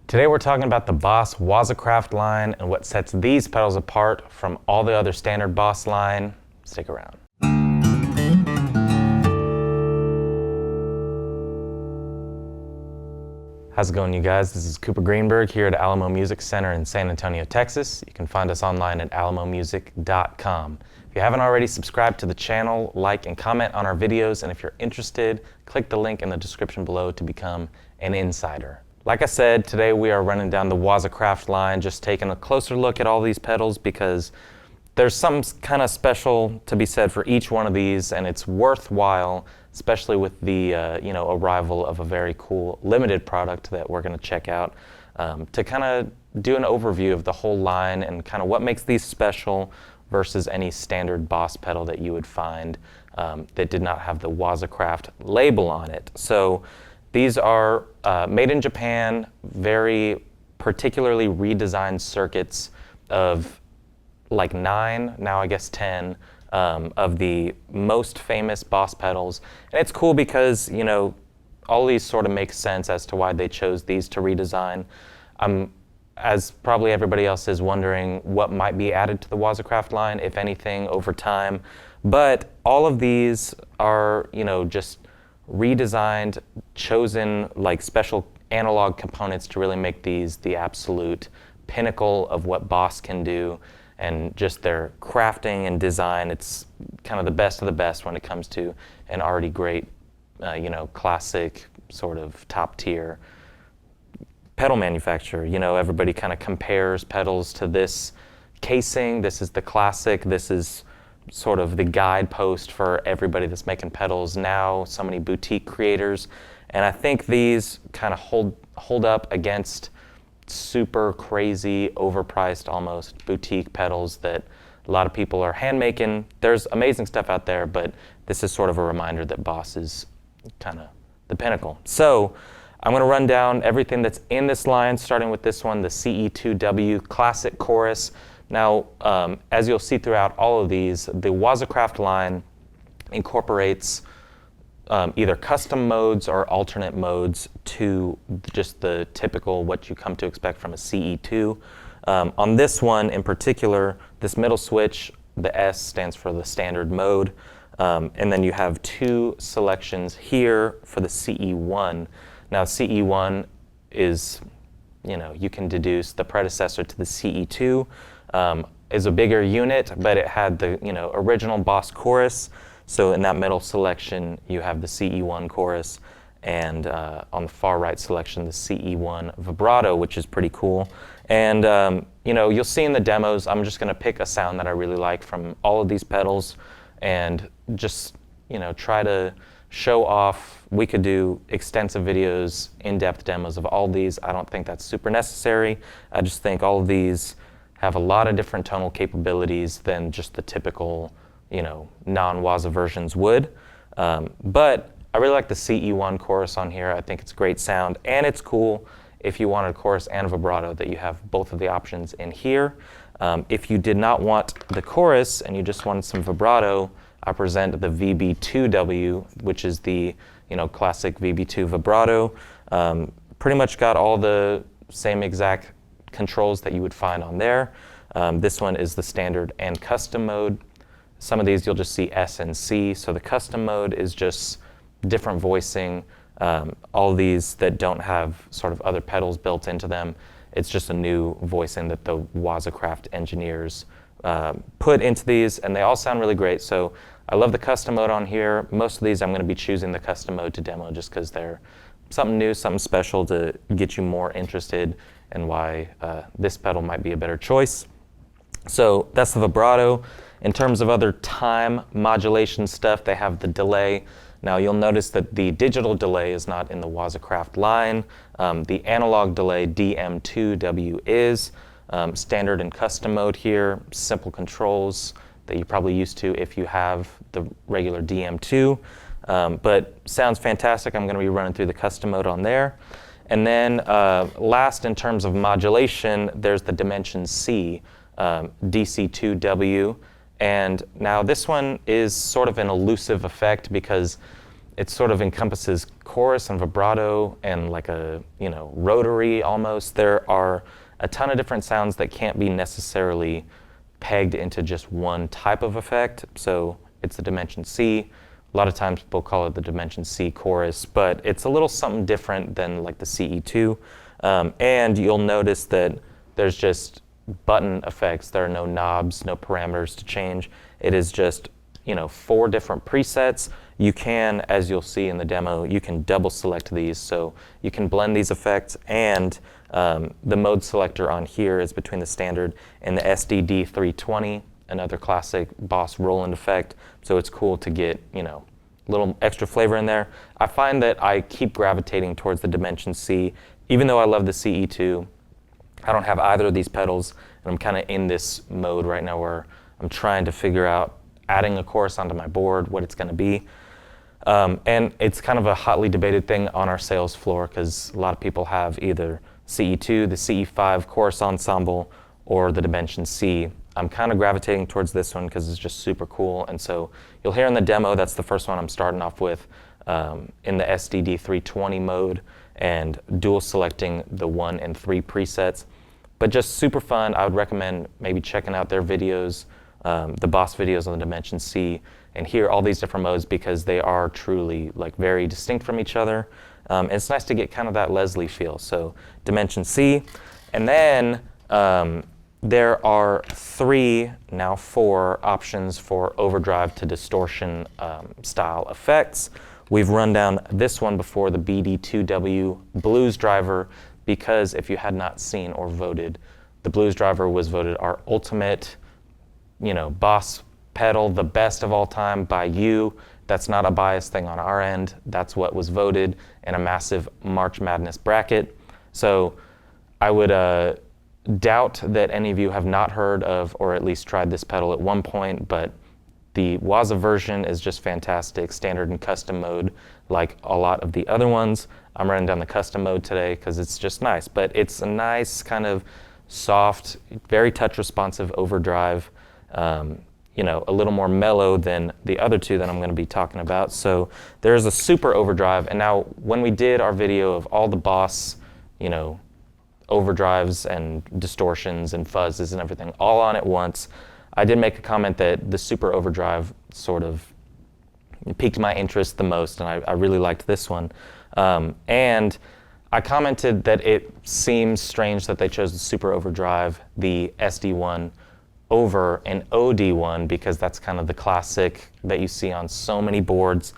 Today we're talking about the Boss Waza Craft line and what sets these pedals apart from all the other standard Boss line. Stick around. How's it going, you guys? This is Cooper Greenberg here at Alamo Music Center in San Antonio, Texas. You can find us online at alamomusic.com. If you haven't already, subscribe to the channel, like and comment on our videos, and if you're interested, click the link in the description below to become an insider. Like I said, today we are running down the Waza Craft line, just taking a closer look at all these pedals because there's something kind of special to be said for each one of these, and it's worthwhile, especially with the arrival of a very cool limited product that we're going to check out, to kind of do an overview of the whole line and kind of what makes these special versus any standard Boss pedal that you would find that did not have the Waza Craft label on it. So these are made in Japan, very particularly redesigned circuits of like 9, now I guess 10, of the most famous Boss pedals. And it's cool because, you know, all these sort of make sense as to why they chose these to redesign. As probably everybody else is wondering what might be added to the Waza Craft line, if anything, over time. But all of these are, you know, just redesigned, chosen like special analog components to really make these the absolute pinnacle of what Boss can do. And just their crafting and design, it's kind of the best of the best when it comes to an already great, classic sort of top tier pedal manufacturer. You know, everybody kind of compares pedals to this casing. This is the classic. This is sort of the guidepost for everybody that's making pedals now, so many boutique creators. And I think these kind of hold up against super crazy, overpriced almost boutique pedals that a lot of people are hand making. There's amazing stuff out there, but this is sort of a reminder that Boss is kind of the pinnacle. So I'm going to run down everything that's in this line, starting with this one, the CE2W Classic Chorus. Now, as you'll see throughout all of these, the Waza Craft line incorporates either custom modes or alternate modes to just the typical what you come to expect from a CE2. On this one in particular, this middle switch, the S stands for the standard mode, and then you have 2 selections here for the CE1. Now CE1 is, you can deduce the predecessor to the CE2, is a bigger unit, but it had the original Boss chorus. So in that middle selection, you have the CE1 chorus, and on the far right selection, the CE1 vibrato, which is pretty cool. And you'll see in the demos, I'm just going to pick a sound that I really like from all of these pedals, and just try to show off. We could do extensive videos, in-depth demos of all these. I don't think that's super necessary. I just think all of these have a lot of different tonal capabilities than just the typical non-Waza versions would. But I really like the CE1 chorus on here. I think it's great sound, and it's cool if you wanted a chorus and a vibrato that you have both of the options in here. If you did not want the chorus and you just wanted some vibrato, I present the TB-2w, which is the classic VB2 vibrato. Pretty much got all the same exact controls that you would find on there. This one is the standard and custom mode. Some of these you'll just see S and C. So the custom mode is just different voicing. All these that don't have sort of other pedals built into them, it's just a new voicing that the Waza Craft engineers put into these, and they all sound really great. So I love the custom mode on here. Most of these I'm going to be choosing the custom mode to demo just because they're something new, something special to get you more interested in why this pedal might be a better choice. So that's the vibrato. In terms of other time modulation stuff, they have the delay. Now you'll notice that the digital delay is not in the Waza Craft line. The analog delay, DM-2w, is standard and custom mode here. Simple controls that you're probably used to if you have the regular DM-2. But sounds fantastic. I'm going to be running through the custom mode on there. And then last in terms of modulation, there's the Dimension C, DC2W. And now this one is sort of an elusive effect because it sort of encompasses chorus and vibrato and like a, rotary almost. There are a ton of different sounds that can't be necessarily pegged into just one type of effect. So it's the Dimension C. A lot of times people call it the Dimension C chorus, but it's a little something different than like the CE2. And you'll notice that there's just button effects. There are no knobs, no parameters to change. It is just 4 different presets. You can, as you'll see in the demo, you can double select these. So you can blend these effects, and the mode selector on here is between the standard and the SDD320, another classic Boss Roland effect. So it's cool to get, a little extra flavor in there. I find that I keep gravitating towards the Dimension C. Even though I love the CE2, I don't have either of these pedals, and I'm kind of in this mode right now where I'm trying to figure out adding a chorus onto my board, what it's going to be. And it's kind of a hotly debated thing on our sales floor because a lot of people have either CE2, the CE5 chorus ensemble, or the Dimension C. I'm kind of gravitating towards this one because it's just super cool. And so you'll hear in the demo, that's the first one I'm starting off with in the SDD320 mode and dual selecting the 1 and 3 presets. But just super fun. I would recommend maybe checking out their videos, the Boss videos on the Dimension C, and hear all these different modes because they are truly like very distinct from each other. And it's nice to get kind of that Leslie feel. So Dimension C. And then there are 3, now 4 options for overdrive to distortion style effects. We've run down this one before, the BD-2w Blues Driver, because if you had not seen or voted, the Blues Driver was voted our ultimate, Boss pedal, the best of all time by you. That's not a biased thing on our end. That's what was voted in a massive March Madness bracket. So I would doubt that any of you have not heard of or at least tried this pedal at one point, but the Waza version is just fantastic, standard and custom mode, like a lot of the other ones. I'm running down the custom mode today because it's just nice, but it's a nice kind of soft, very touch responsive overdrive, a little more mellow than the other 2 that I'm going to be talking about. So there's a super overdrive, and now when we did our video of all the Boss, overdrives and distortions and fuzzes and everything all on at once, I did make a comment that the super overdrive sort of piqued my interest the most, and I really liked this one. And I commented that it seems strange that they chose the super overdrive, the SD1, over an OD1, because that's kind of the classic that you see on so many boards.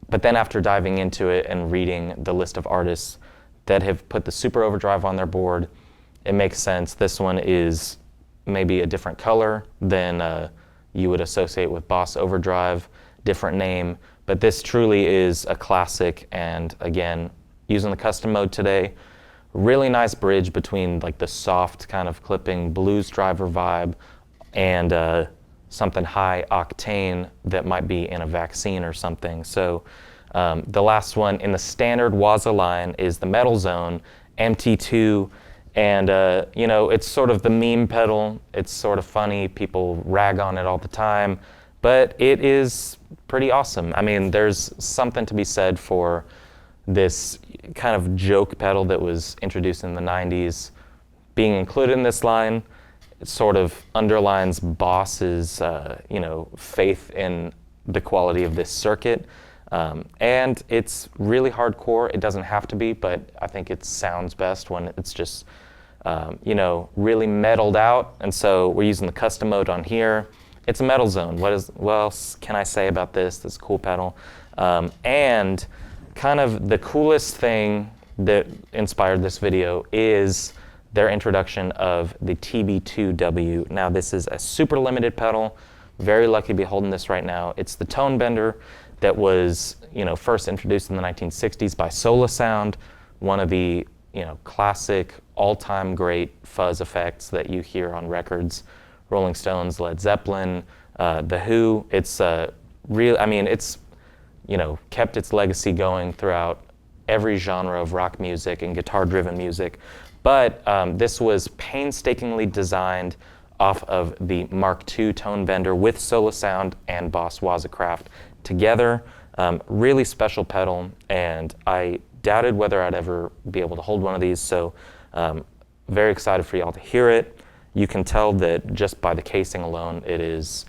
But then after diving into it and reading the list of artists that have put the super overdrive on their board, it makes sense. This one is maybe a different color than you would associate with Boss Overdrive, different name, but this truly is a classic. And again, using the custom mode today, really nice bridge between like the soft kind of clipping blues driver vibe and something high octane that might be in a vaccine or something. So the last one in the standard Waza line is the Metal Zone MT2. And, it's sort of the meme pedal. It's sort of funny. People rag on it all the time. But it is pretty awesome. I mean, there's something to be said for this kind of joke pedal that was introduced in the 90s being included in this line. It sort of underlines Boss's, faith in the quality of this circuit. And it's really hardcore. It doesn't have to be, but I think it sounds best when it's just, really metaled out. And so we're using the custom mode on here. It's a Metal Zone. What else can I say about this? This cool pedal. And kind of the coolest thing that inspired this video is their introduction of the TB-2w. Now this is a super limited pedal. Very lucky to be holding this right now. It's the tone bender that was, first introduced in the 1960s by Sola Sound, one of the, classic all-time great fuzz effects that you hear on records. Rolling Stones, Led Zeppelin, The Who. It's it's, kept its legacy going throughout every genre of rock music and guitar-driven music. But this was painstakingly designed off of the Mark II tone bender with Sola Sound and Boss Waza Craft together. Really special pedal, and I doubted whether I'd ever be able to hold one of these, so very excited for y'all to hear it. You can tell that just by the casing alone, it is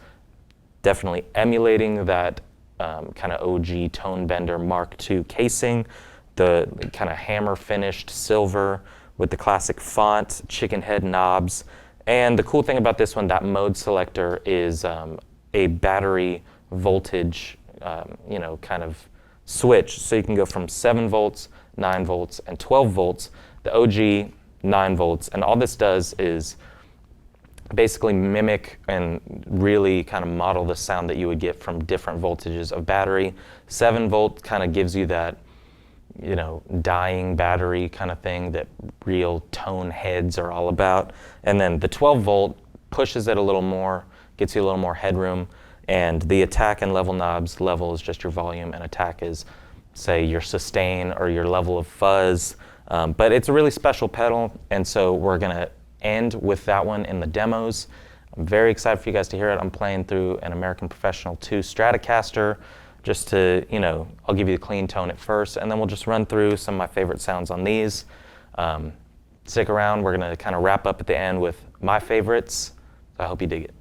definitely emulating that kind of OG Tone Bender Mark II casing, the kind of hammer finished silver with the classic font, chicken head knobs. And the cool thing about this one, that mode selector is a battery voltage, kind of switch. So you can go from 7 volts, 9 volts, and 12 volts. The OG 9 volts, and all this does is basically mimic and really kind of model the sound that you would get from different voltages of battery. 7 volt kind of gives you that, dying battery kind of thing that real tone heads are all about. And then the 12 volt pushes it a little more, gets you a little more headroom. And the attack and level knobs, level is just your volume, and attack is, say, your sustain or your level of fuzz. But it's a really special pedal, and so we're gonna end with that one in the demos. I'm very excited for you guys to hear it. I'm playing through an American Professional 2 Stratocaster, just to, I'll give you the clean tone at first, and then we'll just run through some of my favorite sounds on these. Stick around, we're gonna kind of wrap up at the end with my favorites, so I hope you dig it.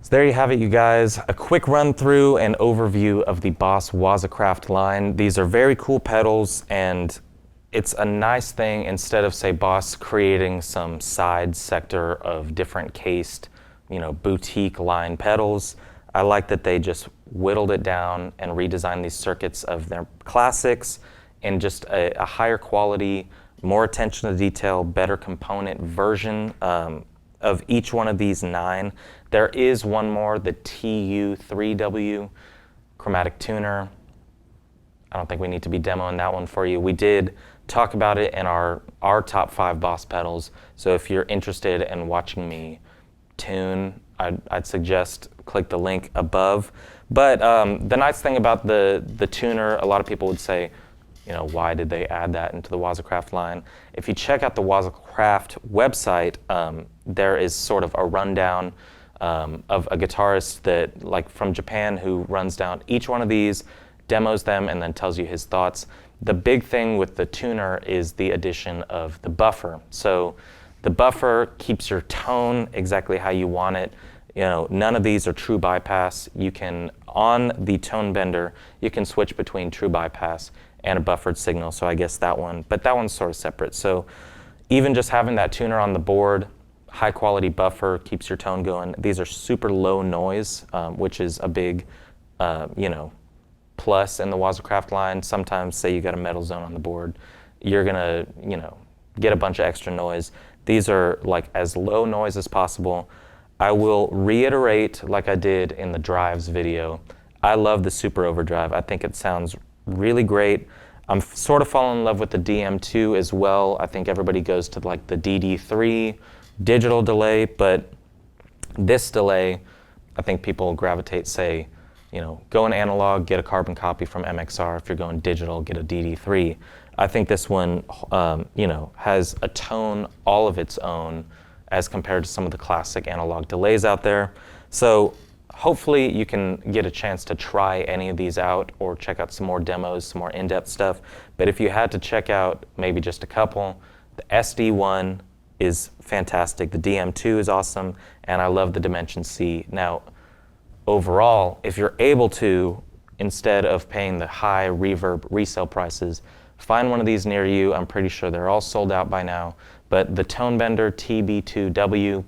So there you have it, you guys. A quick run through and overview of the Boss Waza Craft line. These are very cool pedals, and it's a nice thing, instead of, say, Boss creating some side sector of different cased, boutique line pedals. I like that they just whittled it down and redesigned these circuits of their classics in just a higher quality, more attention to detail, better component version of each one of these 9. There is one more, the TB-2w chromatic tuner. I don't think we need to be demoing that one for you. We did talk about it in our top 5 Boss pedals. So if you're interested in watching me tune, I'd suggest click the link above. But the nice thing about the tuner, a lot of people would say, you know, why did they add that into the Waza Craft line? If you check out the Waza Craft website, there is sort of a rundown of a guitarist that, like from Japan, who runs down each one of these, demos them, and then tells you his thoughts. The big thing with the tuner is the addition of the buffer. So the buffer keeps your tone exactly how you want it. You know, none of these are true bypass. You can, on the tone bender, you can switch between true bypass and a buffered signal. So I guess that one, but that one's sort of separate. So even just having that tuner on the board, high quality buffer, keeps your tone going. These are super low noise, which is a big, you know, plus in the Waza Craft line. Sometimes, say you got a metal zone on the board, you're gonna, you know, get a bunch of extra noise. These are like as low noise as possible. I will reiterate, like I did in the drives video, I love the Super Overdrive. I think it sounds really great. I'm sort of falling in love with the DM2 as well. I think everybody goes to like the DD3 digital delay, but this delay, I think people gravitate, say, you know, go in analog, get a carbon copy from MXR. If you're going digital, get a DD3. I think this one, you know, has a tone all of its own as compared to some of the classic analog delays out there. So hopefully you can get a chance to try any of these out or check out some more demos, some more in-depth stuff. But if you had to check out maybe just a couple, the SD1 is fantastic. The DM2 is awesome, and I love the Dimension C. Now, overall, if you're able to, instead of paying the high reverb resale prices, find one of these near you. I'm pretty sure they're all sold out by now. But the Tone Bender TB-2w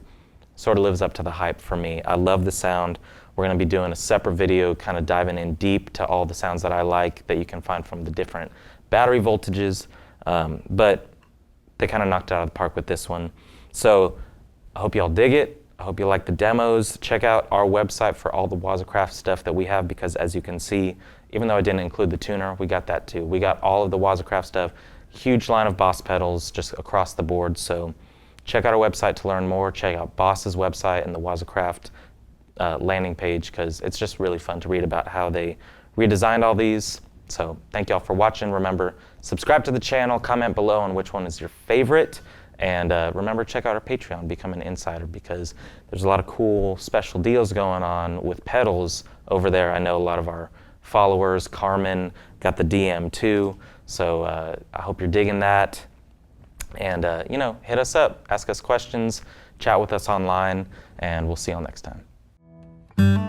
sort of lives up to the hype for me. I love the sound. We're going to be doing a separate video kind of diving in deep to all the sounds that I like that you can find from the different battery voltages. But they kind of knocked it out of the park with this one. So I hope y'all dig it. I hope you like the demos. Check out our website for all the Waza Craft stuff that we have, because as you can see, even though I didn't include the tuner, we got that too. We got all of the Waza Craft stuff. Huge line of Boss pedals just across the board. So check out our website to learn more. Check out Boss's website and the Waza Craft landing page, because it's just really fun to read about how they redesigned all these. So thank y'all for watching. Remember, subscribe to the channel, comment below on which one is your favorite. And remember, check out our Patreon, become an insider, because there's a lot of cool special deals going on with pedals over there. I know a lot of our followers, Carmen, got the DM2. So I hope you're digging that. And, you know, hit us up, ask us questions, chat with us online, and we'll see y'all next time.